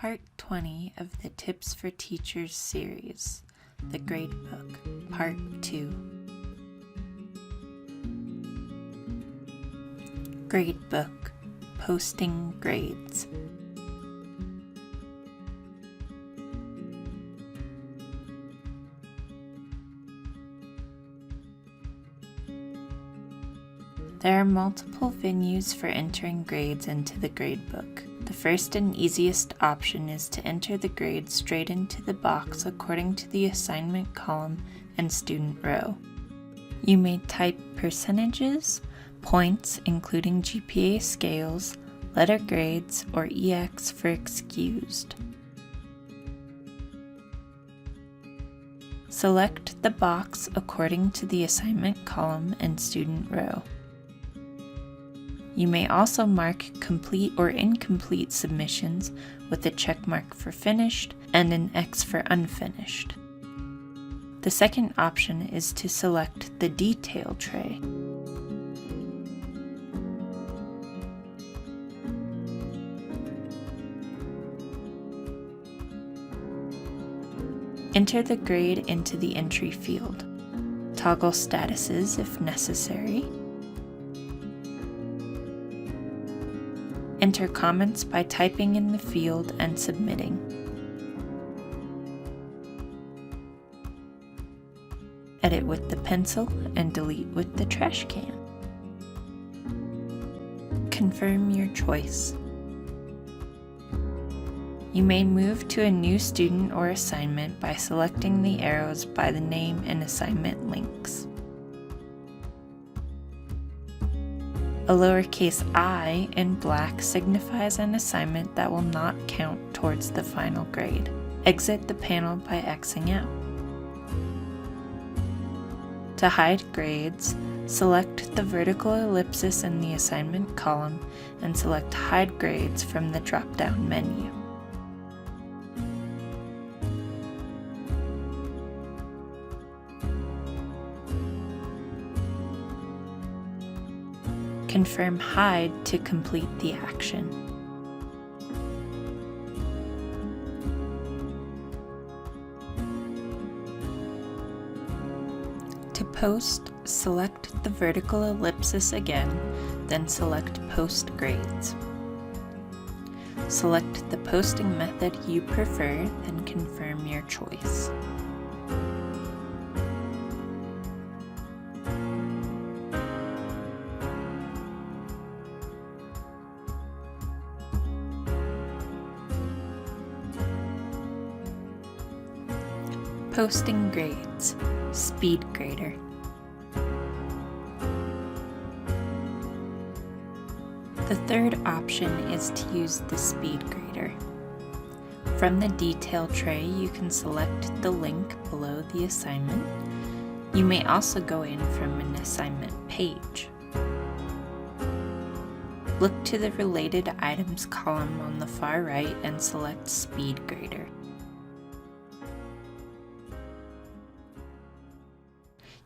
Part 20 of the Tips for Teachers series, The Gradebook, Part 2. Gradebook, Posting Grades. There are multiple venues for entering grades into the gradebook. The first and easiest option is to enter the grade straight into the box according to the assignment column and student row. You may type percentages, points including GPA scales, letter grades, or EX for excused. Select the box according to the assignment column and student row. You may also mark complete or incomplete submissions with a check mark for finished and an X for unfinished. The second option is to select the detail tray. Enter the grade into the entry field. Toggle statuses if necessary. Enter comments by typing in the field and submitting. Edit with the pencil and delete with the trash can. Confirm your choice. You may move to a new student or assignment by selecting the arrows by the name and assignment links. A lowercase I in black signifies an assignment that will not count towards the final grade. Exit the panel by Xing out. To hide grades, select the vertical ellipsis in the assignment column and select Hide Grades from the drop-down menu. Confirm Hide to complete the action. To post, select the vertical ellipsis again, then select Post Grades. Select the posting method you prefer, then confirm your choice. Posting grades, SpeedGrader. The third option is to use the SpeedGrader. From the detail tray, you can select the link below the assignment. You may also go in from an assignment page. Look to the related items column on the far right and select SpeedGrader.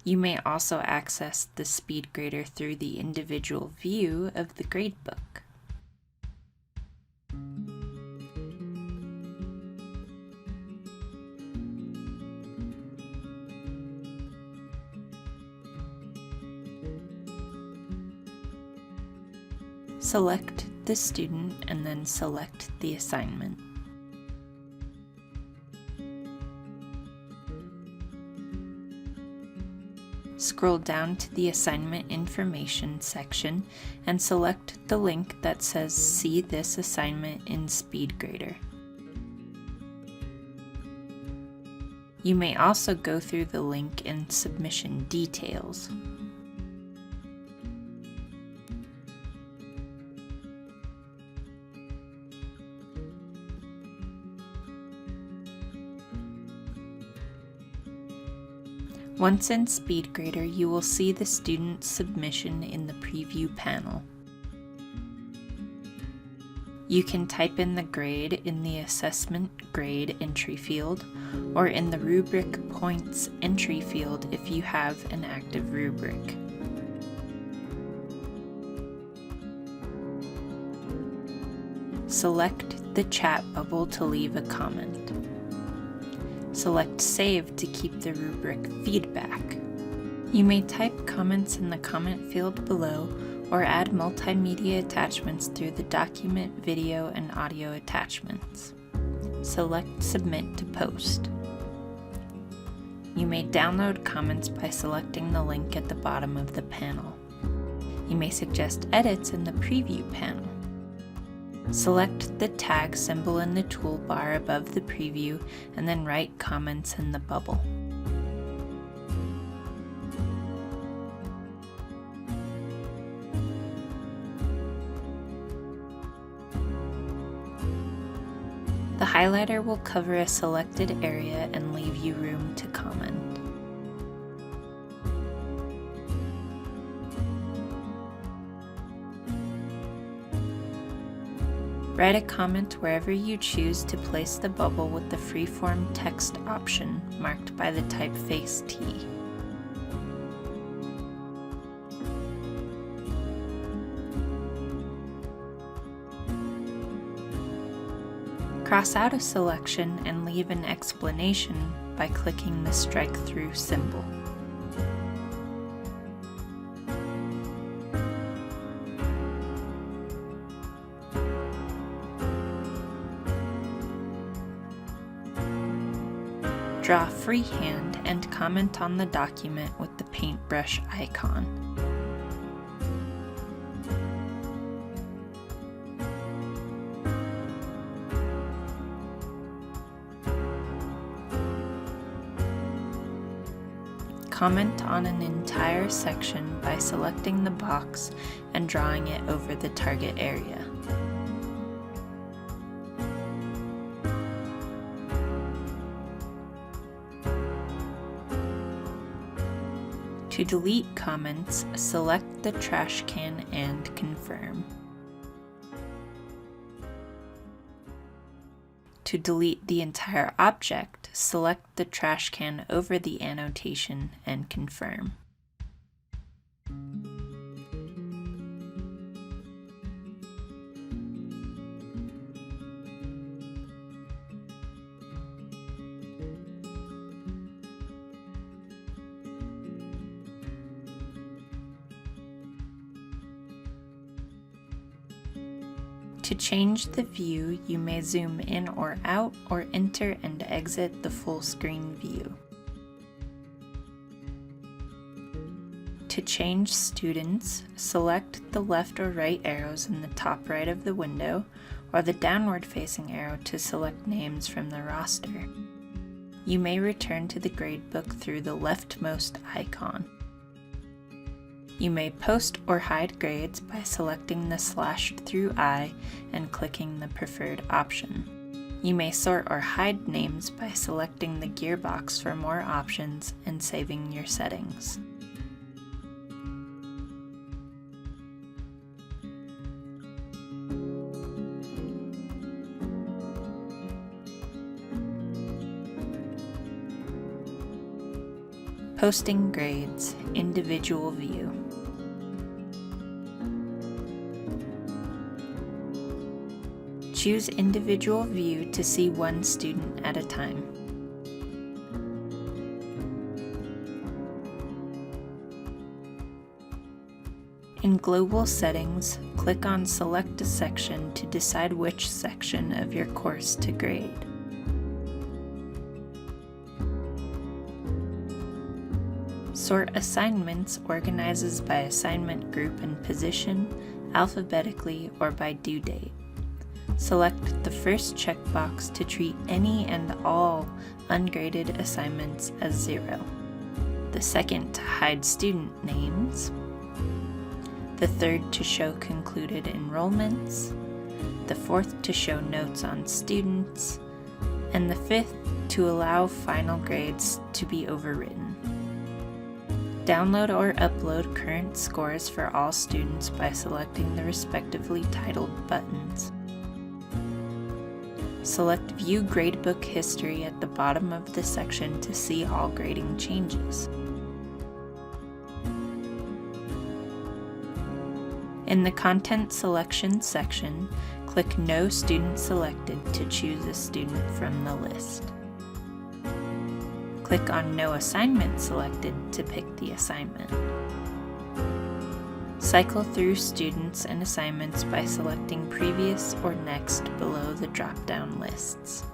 You may also access the SpeedGrader through the individual view of the gradebook. Select the student and then select the assignment. Scroll down to the assignment information section and select the link that says See this assignment in SpeedGrader. You may also go through the link in Submission Details. Once in SpeedGrader, you will see the student's submission in the preview panel. You can type in the grade in the Assessment Grade entry field or in the Rubric Points entry field if you have an active rubric. select the chat bubble to leave a comment. Select Save to keep the rubric feedback. You may type comments in the comment field below or add multimedia attachments through the document, video, and audio attachments. Select Submit to post. You may download comments by selecting the link at the bottom of the panel. You may suggest edits in the preview panel. Select the tag symbol in the toolbar above the preview and then write comments in the bubble. The highlighter will cover a selected area and leave you room to comment. Write a comment wherever you choose to place the bubble with the freeform text option marked by the typeface T. Cross out a selection and leave an explanation by clicking the strike through symbol. Draw freehand and comment on the document with the paintbrush icon. Comment on an entire section by selecting the box and drawing it over the target area. To delete comments, select the trash can and confirm. To delete the entire object, select the trash can over the annotation and confirm. To change the view, you may zoom in or out or enter and exit the full screen view. To change students, select the left or right arrows in the top right of the window or the downward facing arrow to select names from the roster. You may return to the gradebook through the leftmost icon. You may post or hide grades by selecting the slashed through I and clicking the preferred option. You may sort or hide names by selecting the gearbox for more options and saving your settings. Posting grades, individual view. Choose individual view to see one student at a time. In Global Settings, click on Select a section to decide which section of your course to grade. Sort Assignments organizes by assignment group and position, alphabetically, or by due date. Select the first checkbox to treat any and all ungraded assignments as 0. The second to hide student names. The third to show concluded enrollments. The fourth to show notes on students. And the fifth to allow final grades to be overwritten. Download or upload current scores for all students by selecting the respectively titled buttons. Select View Gradebook History at the bottom of the section to see all grading changes. In the Content Selection section, Click No Student Selected to choose a student from the list. Click on No Assignment Selected to pick the assignment. Cycle through students and assignments by selecting Previous or Next below the drop-down lists.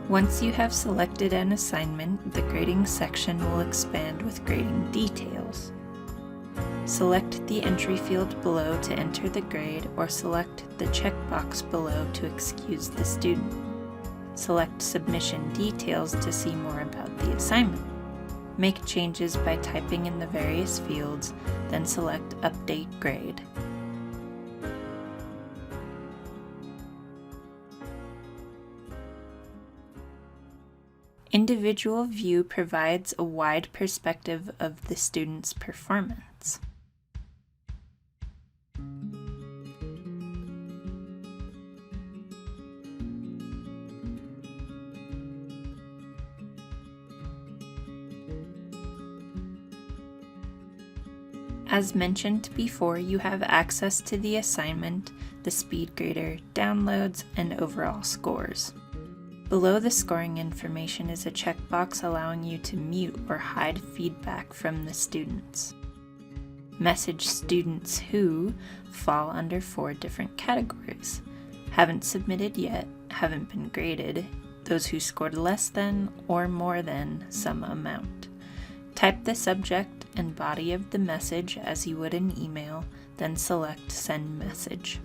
Once you have selected an assignment, the grading section will expand with grading details. Select the entry field below to enter the grade, or select the checkbox below to excuse the student. Select Submission Details to see more about the assignment. Make changes by typing in the various fields, then select Update Grade. Individual View provides a wide perspective of the student's performance. As mentioned before, you have access to the assignment, the speed grader, downloads, and overall scores. Below the scoring information is a checkbox allowing you to mute or hide feedback from the students. Message students who fall under 4 different categories: haven't submitted yet, haven't been graded, those who scored less than or more than some amount. Type the subject and body of the message as you would an email, then select Send Message.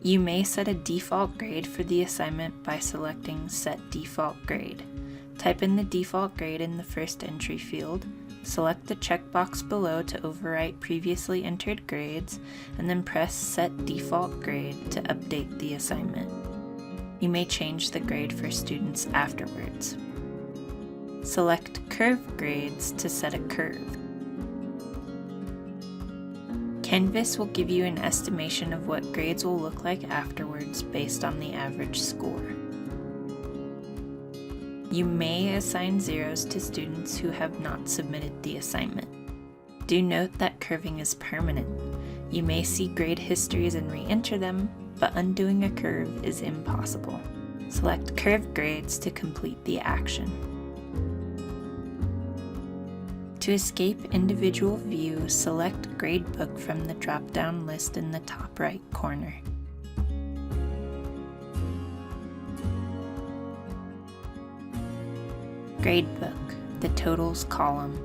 You may set a default grade for the assignment by selecting Set Default Grade. Type in the default grade in the first entry field, select the checkbox below to overwrite previously entered grades, and then press Set Default Grade to update the assignment. You may change the grade for students afterwards. Select Curve Grades to set a curve. Canvas will give you an estimation of what grades will look like afterwards based on the average score. You may assign zeros to students who have not submitted the assignment. Do note that curving is permanent. You may see grade histories and re-enter them, but undoing a curve is impossible. Select Curve Grades to complete the action. To escape individual view, select Gradebook from the drop-down list in the top right corner. Gradebook, the Totals column.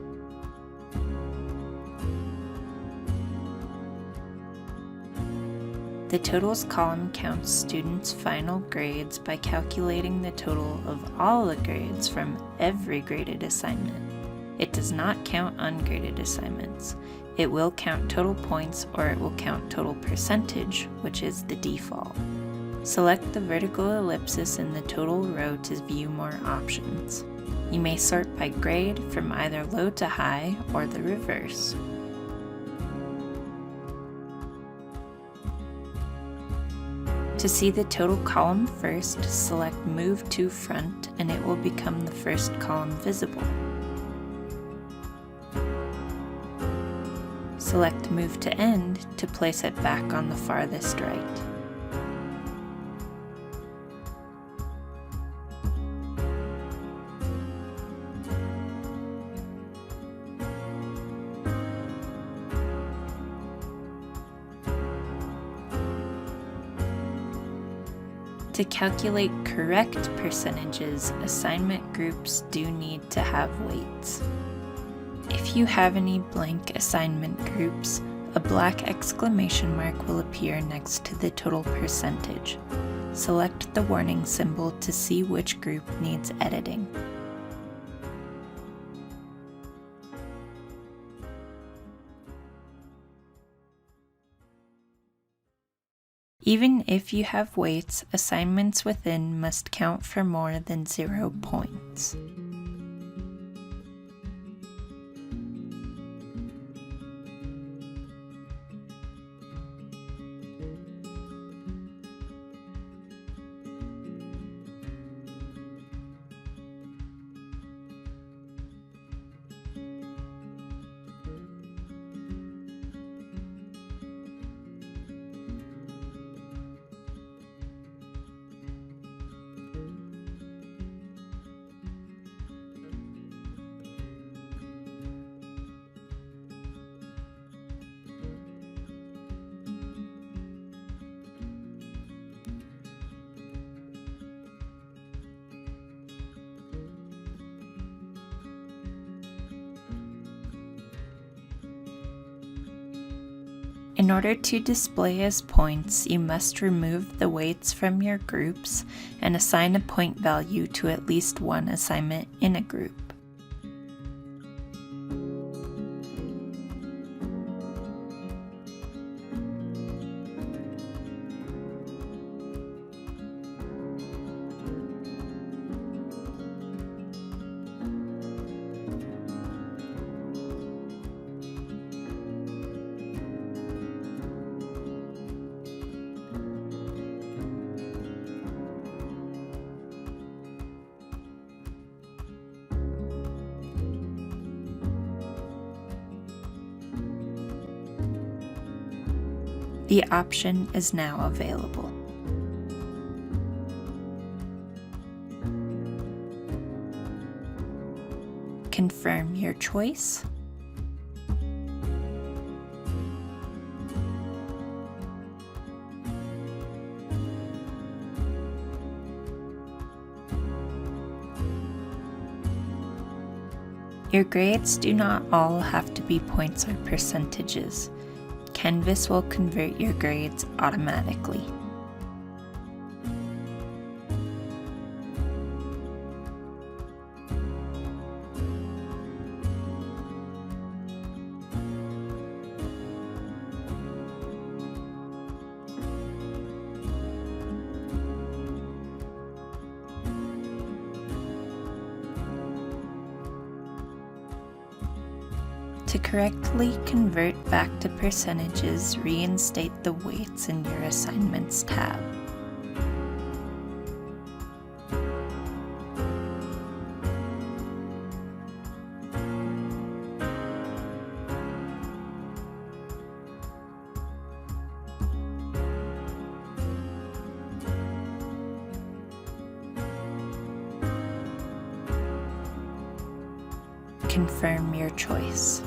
The Totals column counts students' final grades by calculating the total of all the grades from every graded assignment. It does not count ungraded assignments. It will count total points, or it will count total percentage, which is the default. Select the vertical ellipsis in the total row to view more options. You may sort by grade from either low to high or the reverse. To see the total column first, select Move to Front and it will become the first column visible. Select Move to End to place it back on the farthest right. To calculate correct percentages, assignment groups do need to have weights. If you have any blank assignment groups, a black exclamation mark will appear next to the total percentage. Select the warning symbol to see which group needs editing. Even if you have weights, assignments within must count for more than 0 points. In order to display as points, you must remove the weights from your groups and assign a point value to at least one assignment in a group. The option is now available. Confirm your choice. Your grades do not all have to be points or percentages. Canvas will convert your grades automatically. To correctly convert back to percentages, reinstate the weights in your Assignments tab. Confirm your choice.